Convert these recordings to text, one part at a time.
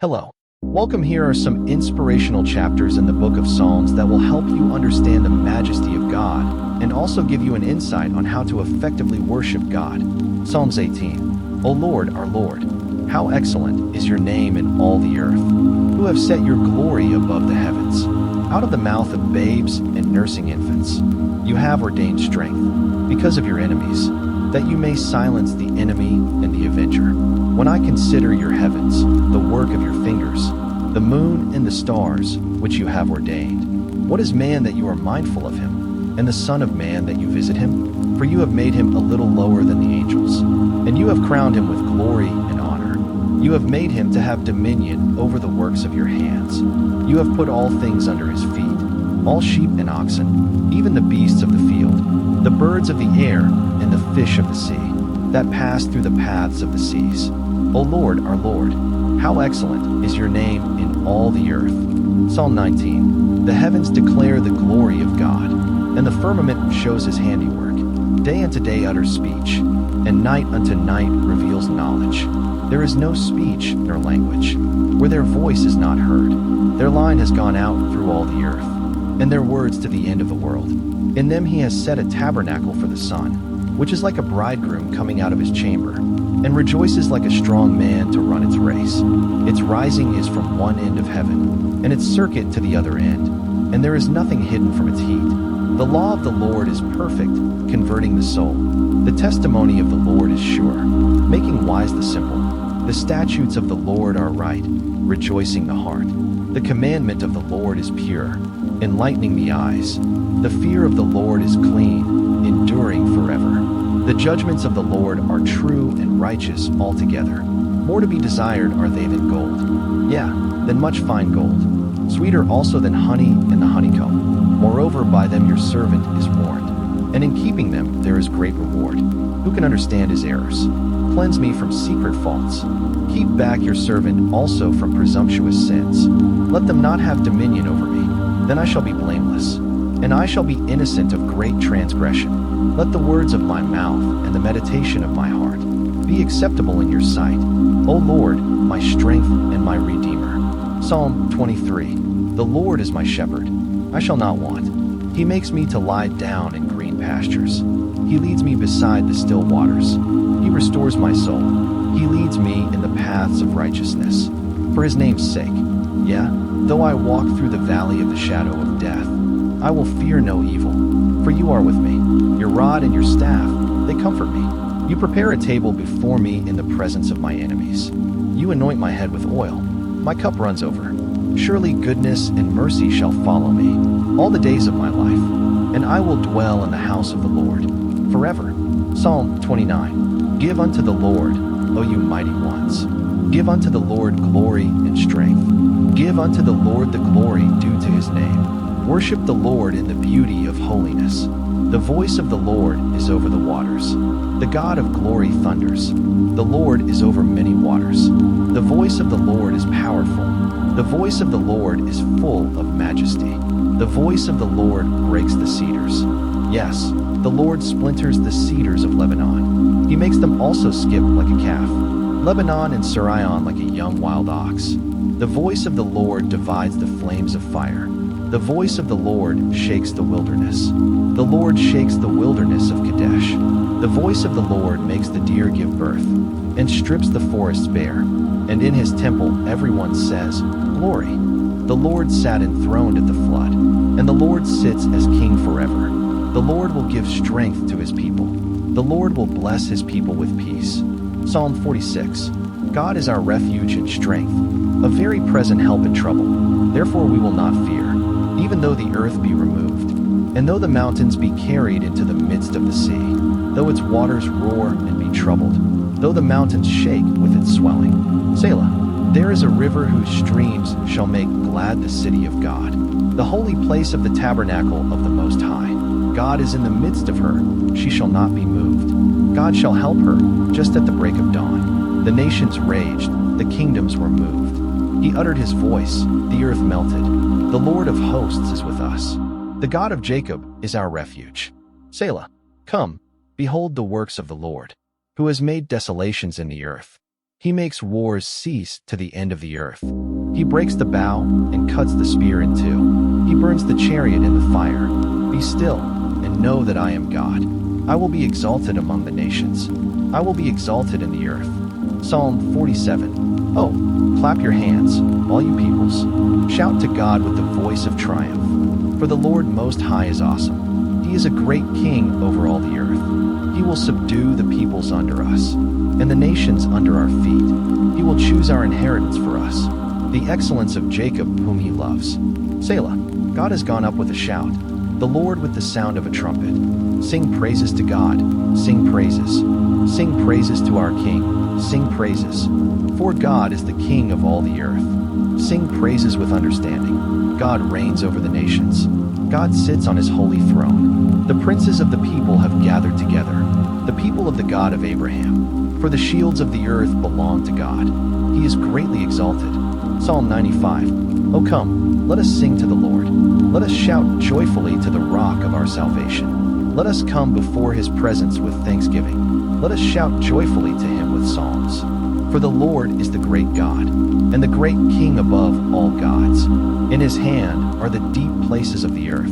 Hello. Welcome. Here are some inspirational chapters in the book of Psalms that will help you understand the majesty of God and also give you an insight on how to effectively worship God. Psalms 18. O Lord, our Lord, how excellent is your name in all the earth, who have set your glory above the heavens. Out of the mouth of babes and nursing infants, you have ordained strength because of your enemies, that you may silence the enemy and the avenger. When I consider your heavens, the work of your fingers, the moon and the stars, which you have ordained. What is man that you are mindful of him, and the son of man that you visit him? For you have made him a little lower than the angels, and you have crowned him with glory and honor. You have made him to have dominion over the works of your hands. You have put all things under his feet, all sheep and oxen, even the beasts of the field, the birds of the air, and the fish of the sea, that pass through the paths of the seas. O Lord, our Lord, how excellent is your name in all the earth. Psalm 19. The heavens declare the glory of God, and the firmament shows his handiwork. Day unto day utters speech, and night unto night reveals knowledge. There is no speech nor language, where their voice is not heard. Their line has gone out through all the earth, and their words to the end of the world. In them he has set a tabernacle for the sun, which is like a bridegroom coming out of his chamber, and rejoices like a strong man to run its race. Its rising is from one end of heaven, and its circuit to the other end, and there is nothing hidden from its heat. The law of the Lord is perfect, converting the soul. The testimony of the Lord is sure, making wise the simple. The statutes of the Lord are right, rejoicing the heart. The commandment of the Lord is pure, enlightening the eyes. The fear of the Lord is clean, enduring forever. The judgments of the Lord are true and righteous altogether. More to be desired are they than gold, yea, than much fine gold, sweeter also than honey and the honeycomb. Moreover, by them your servant is warned, and in keeping them there is great reward. Who can understand his errors? Cleanse me from secret faults. Keep back your servant also from presumptuous sins. Let them not have dominion over me, then I shall be blameless, and I shall be innocent of great transgression. Let the words of my mouth and the meditation of my heart be acceptable in your sight, O Lord, my strength and my Redeemer. Psalm 23. The Lord is my shepherd, I shall not want. He makes me to lie down in green pastures. He leads me beside the still waters. He restores my soul. He leads me in the paths of righteousness, for his name's sake. Yea, though I walk through the valley of the shadow of death, I will fear no evil, for you are with me. Your rod and your staff, they comfort me. You prepare a table before me in the presence of my enemies. You anoint my head with oil. My cup runs over. Surely goodness and mercy shall follow me all the days of my life, and I will dwell in the house of the Lord forever. Psalm 29. Give unto the Lord, O you mighty ones. Give unto the Lord glory and strength. Give unto the Lord the glory due to his name. Worship the Lord in the beauty of holiness. The voice of the Lord is over the waters. The God of glory thunders. The Lord is over many waters. The voice of the Lord is powerful. The voice of the Lord is full of majesty. The voice of the Lord breaks the cedars. Yes, the Lord splinters the cedars of Lebanon. He makes them also skip like a calf. Lebanon and Sirion like a young wild ox. The voice of the Lord divides the flames of fire. The voice of the Lord shakes the wilderness. The Lord shakes the wilderness of Kadesh. The voice of the Lord makes the deer give birth, and strips the forests bare. And in his temple everyone says, Glory. The Lord sat enthroned at the flood, and the Lord sits as king forever. The Lord will give strength to his people. The Lord will bless his people with peace. Psalm 46. God is our refuge and strength, a very present help in trouble. Therefore we will not fear, even though the earth be removed, and though the mountains be carried into the midst of the sea, though its waters roar and be troubled, though the mountains shake with its swelling. Selah. There is a river whose streams shall make glad the city of God, the holy place of the tabernacle of the Most High. God is in the midst of her, she shall not be moved. God shall help her just at the break of dawn. The nations raged, the kingdoms were moved. He uttered his voice, the earth melted. The Lord of hosts is with us. The God of Jacob is our refuge. Selah. Come, behold the works of the Lord, who has made desolations in the earth. He makes wars cease to the end of the earth. He breaks the bow and cuts the spear in two. He burns the chariot in the fire. Be still and know that I am God. I will be exalted among the nations. I will be exalted in the earth. Psalm 47. Oh, clap your hands, all you peoples. Shout to God with the voice of triumph. For the Lord Most High is awesome. He is a great king over all the earth. He will subdue the peoples under us, and the nations under our feet. He will choose our inheritance for us, the excellence of Jacob whom he loves. Selah. God has gone up with a shout, the Lord with the sound of a trumpet. Sing praises to God, sing praises. Sing praises to our King, sing praises. For God is the King of all the earth. Sing praises with understanding. God reigns over the nations. God sits on his holy throne. The princes of the people have gathered together, the people of the God of Abraham. For the shields of the earth belong to God. He is greatly exalted. Psalm 95. O come, let us sing to the Lord. Let us shout joyfully to the rock of our salvation. Let us come before his presence with thanksgiving. Let us shout joyfully to him with psalms. For the Lord is the great God, and the great King above all gods. In his hand are the deep places of the earth.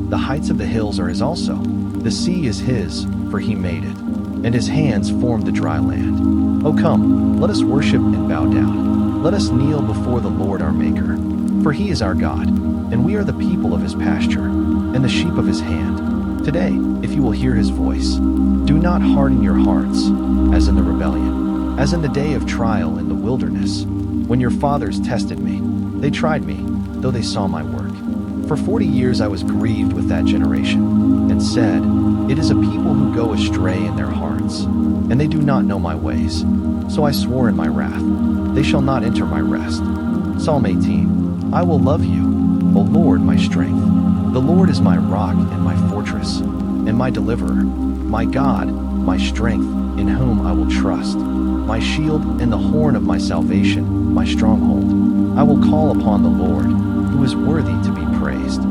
The heights of the hills are his also. The sea is his, for he made it, and his hands formed the dry land. O come, let us worship and bow down. Let us kneel before the Lord our Maker. For he is our God, and we are the people of his pasture, and the sheep of his hand. Today, if you will hear his voice, do not harden your hearts, as in the rebellion, as in the day of trial in the wilderness, when your fathers tested me. They tried me, though they saw my work. For 40 years I was grieved with that generation, and said, it is a people who go astray in their hearts, and they do not know my ways. So I swore in my wrath, they shall not enter my rest. Psalm 18. I will love you, O Lord, my strength. The Lord is my rock and my fortress, and my deliverer, my God, my strength, in whom I will trust, my shield and the horn of my salvation, my stronghold. I will call upon the Lord, who is worthy to be praised.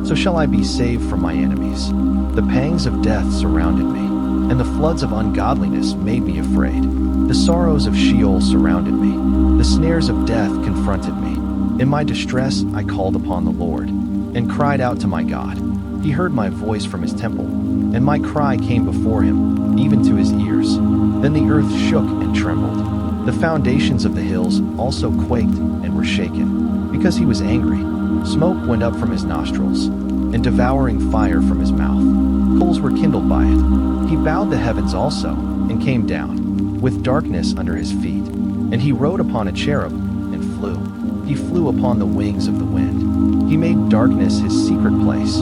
So shall I be saved from my enemies. The pangs of death surrounded me, and the floods of ungodliness made me afraid. The sorrows of Sheol surrounded me. The snares of death confronted me. In my distress I called upon the Lord, and cried out to my God. He heard my voice from his temple, and my cry came before him, even to his ears. Then the earth shook and trembled. The foundations of the hills also quaked and were shaken, because he was angry. Smoke went up from his nostrils, and devouring fire from his mouth. Coals were kindled by it. He bowed the heavens also, and came down, with darkness under his feet. And he rode upon a cherub, and flew. He flew upon the wings of the wind. He made darkness his secret place.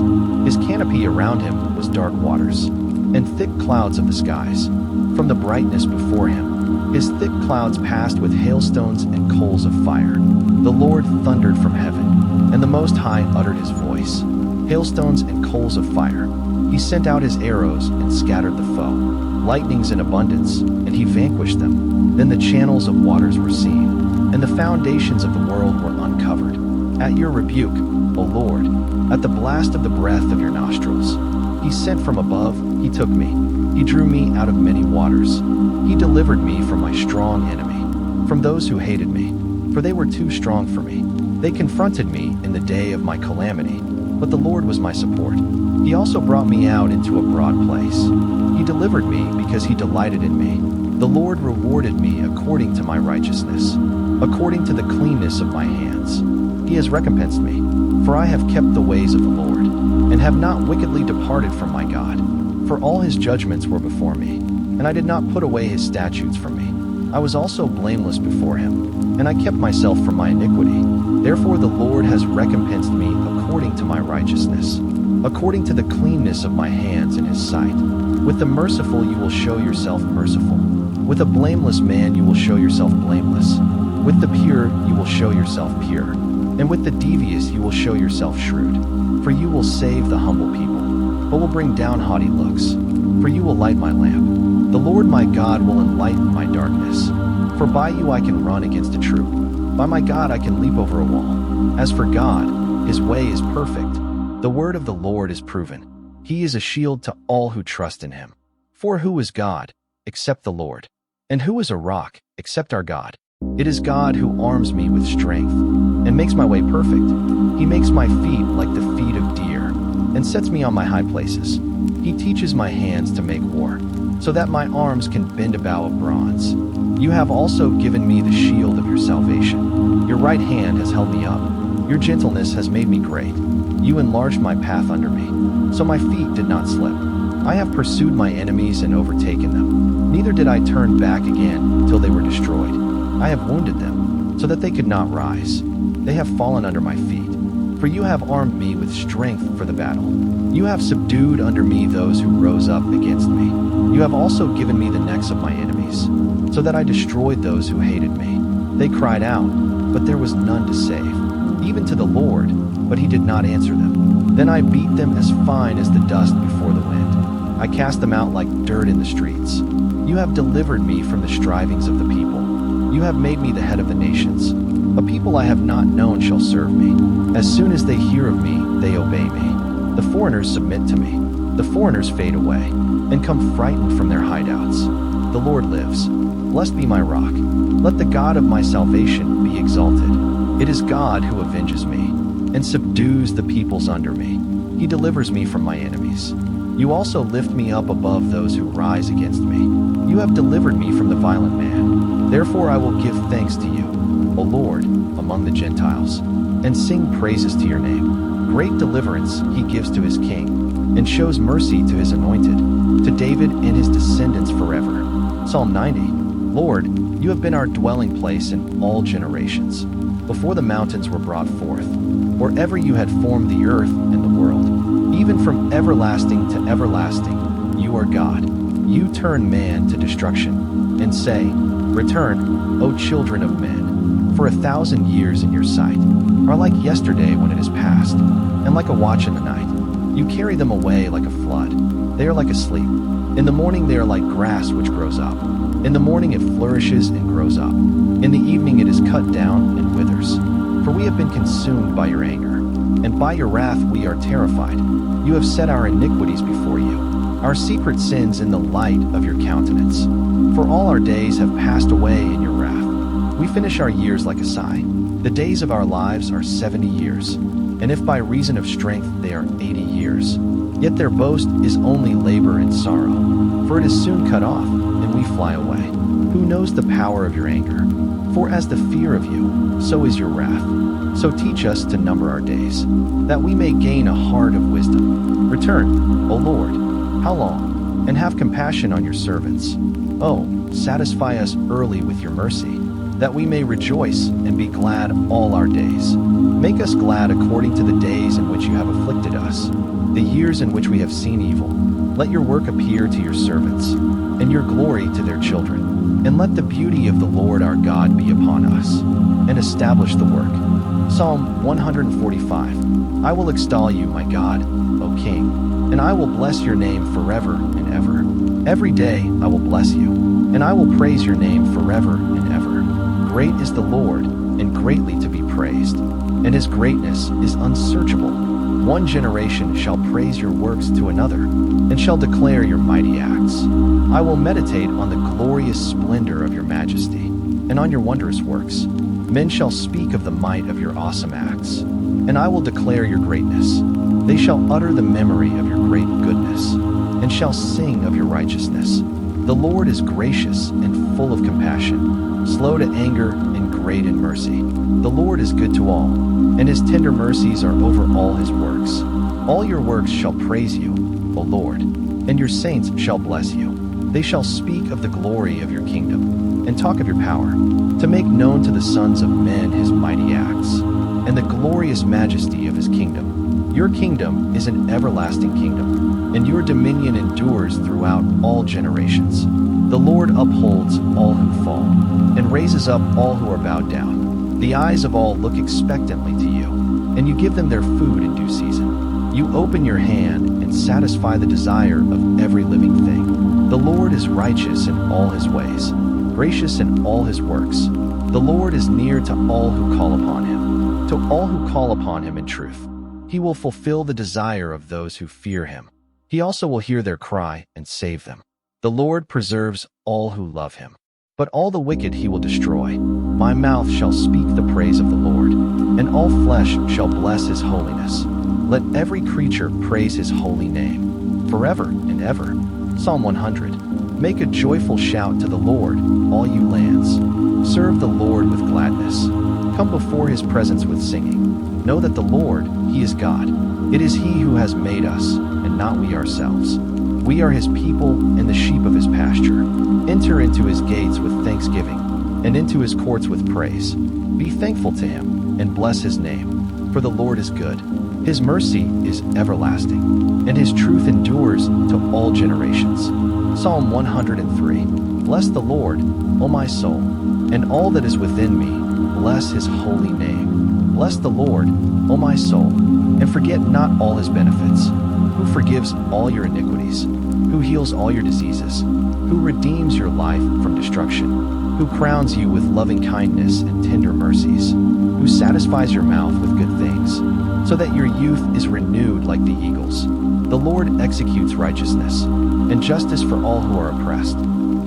His canopy around him was dark waters, and thick clouds of the skies. From the brightness before him, his thick clouds passed with hailstones and coals of fire. The Lord thundered from heaven, and the Most High uttered his voice. Hailstones and coals of fire. He sent out his arrows and scattered the foe. Lightnings in abundance, and he vanquished them. Then the channels of waters were seen, and the foundations of the world were uncovered. At your rebuke, O Lord, at the blast of the breath of your nostrils, he sent from above, he took me. He drew me out of many waters. He delivered me from my strong enemy, from those who hated me, for they were too strong for me. They confronted me in the day of my calamity, but the Lord was my support. He also brought me out into a broad place. He delivered me because he delighted in me. The Lord rewarded me according to my righteousness, according to the cleanness of my hands. He has recompensed me, for I have kept the ways of the Lord, and have not wickedly departed from my God. For all his judgments were before me, and I did not put away his statutes from me. I was also blameless before him, and I kept myself from my iniquity. Therefore the Lord has recompensed me according to my righteousness, according to the cleanness of my hands in his sight. With the merciful you will show yourself merciful. With a blameless man you will show yourself blameless. With the pure you will show yourself pure. And with the devious you will show yourself shrewd. For you will save the humble people, but will bring down haughty looks. For you will light my lamp. The Lord my God will enlighten my darkness. For by you I can run against a troop. By my God I can leap over a wall. As for God, his way is perfect. The word of the Lord is proven. He is a shield to all who trust in him. For who is God, except the Lord? And who is a rock, except our God? It is God who arms me with strength and makes my way perfect. He makes my feet like the feet of deer and sets me on my high places. He teaches my hands to make war, so that my arms can bend a bow of bronze. You have also given me the shield of your salvation. Your right hand has held me up. Your gentleness has made me great. You enlarged my path under me, so my feet did not slip. I have pursued my enemies and overtaken them. Neither did I turn back again till they were destroyed. I have wounded them, so that they could not rise. They have fallen under my feet. For you have armed me with strength for the battle. You have subdued under me those who rose up against me. You have also given me the necks of my enemies, so that I destroyed those who hated me. They cried out, but there was none to save, even to the Lord, but he did not answer them. Then I beat them as fine as the dust before the wind. I cast them out like dirt in the streets. You have delivered me from the strivings of the people. You have made me the head of the nations. A people I have not known shall serve me. As soon as they hear of me, they obey me. The foreigners submit to me. The foreigners fade away and come frightened from their hideouts. The Lord lives. Blessed be my rock. Let the God of my salvation be exalted. It is God who avenges me and subdues the peoples under me. He delivers me from my enemies. You also lift me up above those who rise against me. You have delivered me from the violent man. Therefore I will give thanks to you, O Lord, among the Gentiles, and sing praises to your name. Great deliverance he gives to his king, and shows mercy to his anointed, to David and his descendants forever. Psalm 90. Lord, you have been our dwelling place in all generations. Before the mountains were brought forth, or ever you had formed the earth and the world, even from everlasting to everlasting, you are God. You turn man to destruction, and say, Return, O children of men. For 1,000 years in your sight are like yesterday when it is past, and like a watch in the night. You carry them away like a flood. They are like asleep. In the morning they are like grass which grows up. In the morning it flourishes and grows up. In the evening it is cut down and withers. For we have been consumed by your anger, and by your wrath we are terrified. You have set our iniquities before you, our secret sins in the light of your countenance. For all our days have passed away in your wrath. We finish our years like a sigh. The days of our lives are 70 years, and if by reason of strength they are 80 years. Yet their boast is only labor and sorrow, for it is soon cut off, and we fly away. Who knows the power of your anger? For as the fear of you, so is your wrath. So teach us to number our days, that we may gain a heart of wisdom. Return, O Lord, how long? And have compassion on your servants. Oh, satisfy us early with your mercy, that we may rejoice and be glad all our days. Make us glad according to the days in which you have afflicted us, the years in which we have seen evil. Let your work appear to your servants, and your glory to their children. And let the beauty of the Lord our God be upon us, and establish the work. Psalm 145. I will extol you, my God, O King, and I will bless your name forever and ever. Every day I will bless you, and I will praise your name forever and ever. Great is the Lord, and greatly to be praised, and his greatness is unsearchable. One generation shall praise your works to another, and shall declare your mighty acts. I will meditate on the glorious splendor of your majesty, and on your wondrous works. Men shall speak of the might of your awesome acts, and I will declare your greatness. They shall utter the memory of your great goodness, and shall sing of your righteousness. The Lord is gracious and full of compassion, slow to anger and great in mercy. The Lord is good to all, and his tender mercies are over all his works. All your works shall praise you, O Lord, and your saints shall bless you. They shall speak of the glory of your kingdom, and talk of your power, to make known to the sons of men his mighty acts, and the glorious majesty of his kingdom. Your kingdom is an everlasting kingdom, and your dominion endures throughout all generations. The Lord upholds all who fall, and raises up all who are bowed down. The eyes of all look expectantly to you, and you give them their food in due season. You open your hand and satisfy the desire of every living thing. The Lord is righteous in all his ways, gracious in all his works. The Lord is near to all who call upon him, to all who call upon him in truth. He will fulfill the desire of those who fear him. He also will hear their cry and save them. The Lord preserves all who love him, But all the wicked he will destroy. My mouth shall speak the praise of the Lord, and all flesh shall bless his holiness. Let every creature praise his holy name, forever and ever. Psalm 100. Make a joyful shout to the Lord, all you lands. Serve the Lord with gladness. Come before his presence with singing. Know that the Lord, he is God. It is he who has made us, and not we ourselves. We are his people and the sheep of his pasture. Enter into his gates with thanksgiving, and into his courts with praise. Be thankful to him, and bless his name. For the Lord is good. His mercy is everlasting, and his truth endures to all generations. Psalm 103. Bless the Lord, O my soul, and all that is within me, bless his holy name. Bless the Lord, O my soul, and forget not all his benefits, who forgives all your iniquities, who heals all your diseases, who redeems your life from destruction, who crowns you with loving kindness and tender mercies, who satisfies your mouth with good things, so that your youth is renewed like the eagles. The Lord executes righteousness and justice for all who are oppressed.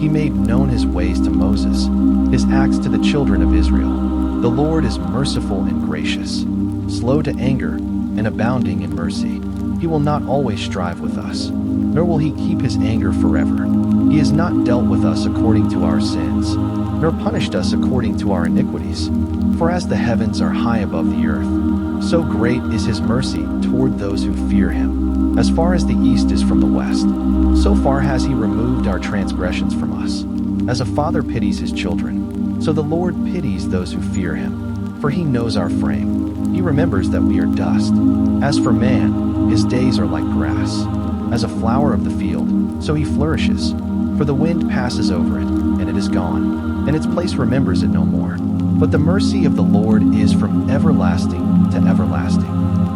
He made known his ways to Moses, his acts to the children of Israel. The Lord is merciful and gracious, slow to anger and abounding in mercy. He will not always strive with us, nor will he keep his anger forever. He has not dealt with us according to our sins, nor punished us according to our iniquities. For as the heavens are high above the earth, so great is his mercy toward those who fear him. As far as the east is from the west, so far has he removed our transgressions from us. As a father pities his children, so the Lord pities those who fear him. For he knows our frame. He remembers that we are dust. As for man, his days are like grass. As a flower of the field, so he flourishes. For the wind passes over it, and it is gone, and its place remembers it no more. But the mercy of the Lord is from everlasting to everlasting,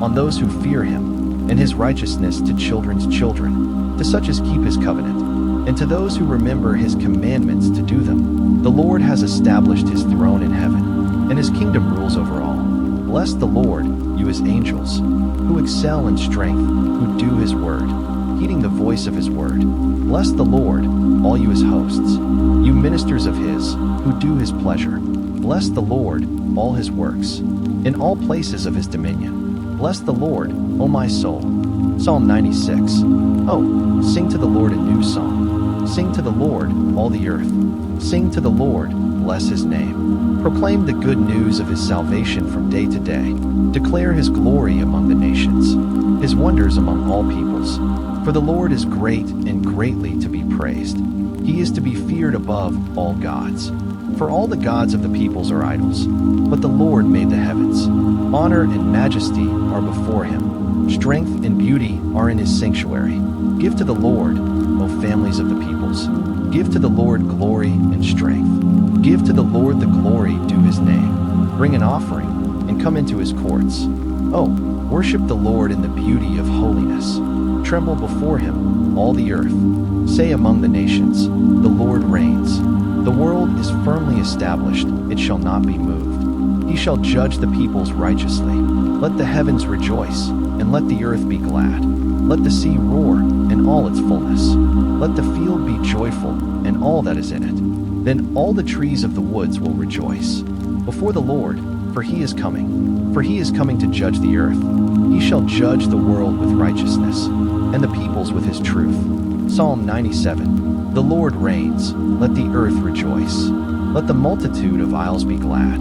on those who fear him, and his righteousness to children's children, to such as keep his covenant, and to those who remember his commandments to do them. The Lord has established his throne in heaven, and his kingdom rules over all. Bless the Lord, you his angels, who excel in strength, who do his word, heeding the voice of his word. Bless the Lord, all you his hosts, you ministers of his, who do his pleasure. Bless the Lord, all his works, in all places of his dominion. Bless the Lord, O my soul. Psalm 96. Oh, sing to the Lord a new song. Sing to the Lord, all the earth. Sing to the Lord, bless his name. Proclaim the good news of his salvation from day to day. Declare his glory among the nations, his wonders among all peoples. For the Lord is great and greatly to be praised. He is to be feared above all gods. For all the gods of the peoples are idols, but the Lord made the heavens. Honor and majesty are before him. Strength and beauty are in his sanctuary. Give to the Lord, O families of the peoples. Give to the Lord glory and strength. Give to the Lord the glory due his name. Bring an offering and come into his courts. Oh, worship the Lord in the beauty of holiness. Tremble before him, all the earth. Say among the nations, the Lord reigns. The world is firmly established, it shall not be moved. He shall judge the peoples righteously. Let the heavens rejoice, and let the earth be glad. Let the sea roar, and all its fullness. Let the field be joyful, and all that is in it. Then all the trees of the woods will rejoice before the Lord, for he is coming. For he is coming to judge the earth. He shall judge the world with righteousness, and the peoples with his truth. Psalm 97. The Lord reigns, let the earth rejoice. Let the multitude of isles be glad.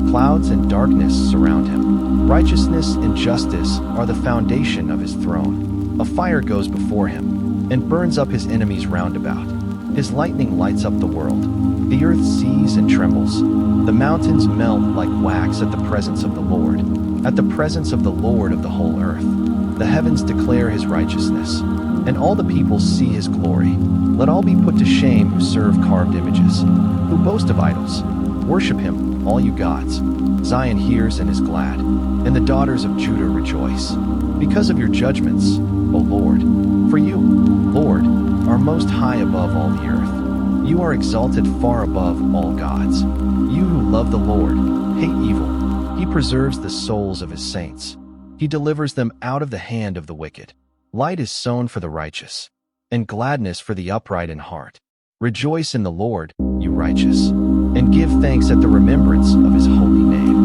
Clouds and darkness surround him. Righteousness and justice are the foundation of his throne. A fire goes before him, and burns up his enemies round about. His lightning lights up the world. The earth sees and trembles. The mountains melt like wax at the presence of the Lord, at the presence of the Lord of the whole earth. The heavens declare his righteousness, and all the peoples see his glory. Let all be put to shame who serve carved images, who boast of idols. Worship him, all you gods. Zion hears and is glad, and the daughters of Judah rejoice, because of your judgments, O Lord. For you, Lord, are most high above all the earth. You are exalted far above all gods. You who love the Lord, hate evil. He preserves the souls of his saints. He delivers them out of the hand of the wicked. Light is sown for the righteous, and gladness for the upright in heart. Rejoice in the Lord, you righteous, and give thanks at the remembrance of his holy name.